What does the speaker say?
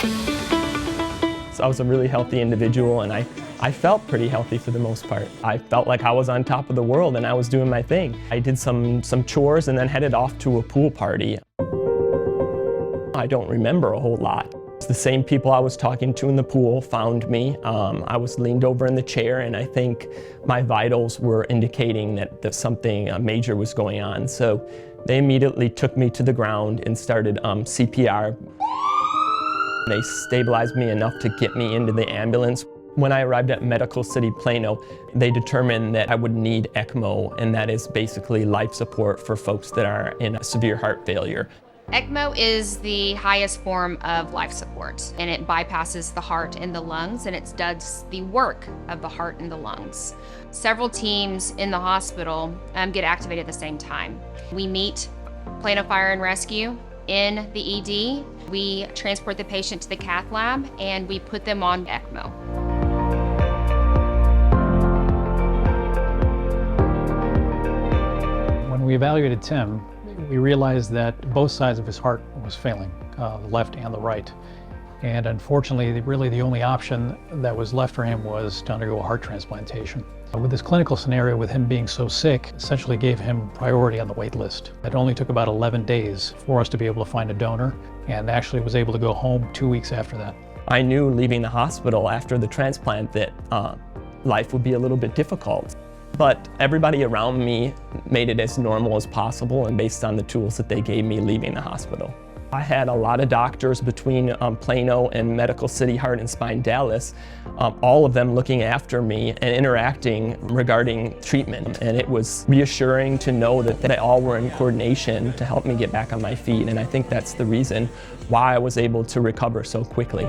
So I was a really healthy individual, and I felt pretty healthy for the most part. I felt like I was on top of the world and I was doing my thing. I did some chores and then headed off to a pool party. I don't remember a whole lot. The same people I was talking to in the pool found me. I was leaned over in the chair, and I think my vitals were indicating that something major was going on. So they immediately took me to the ground and started CPR. They stabilized me enough to get me into the ambulance. When I arrived at Medical City Plano, they determined that I would need ECMO, and that is basically life support for folks that are in severe heart failure. ECMO is the highest form of life support, and it bypasses the heart and the lungs, and it does the work of the heart and the lungs. Several teams in the hospital get activated at the same time. We meet Plano Fire and Rescue in the ED. We transport the patient to the cath lab, and we put them on ECMO. When we evaluated Tim, we realized that both sides of his heart was failing, the left and the right. And unfortunately, really the only option that was left for him was to undergo a heart transplantation. With this clinical scenario, with him being so sick, essentially gave him priority on the wait list. It only took about 11 days for us to be able to find a donor, and actually was able to go home 2 weeks after that. I knew leaving the hospital after the transplant that life would be a little bit difficult. But everybody around me made it as normal as possible, and based on the tools that they gave me leaving the hospital. I had a lot of doctors between Plano and Medical City Heart and Spine Dallas, all of them looking after me and interacting regarding treatment. And it was reassuring to know that they all were in coordination to help me get back on my feet. And I think that's the reason why I was able to recover so quickly.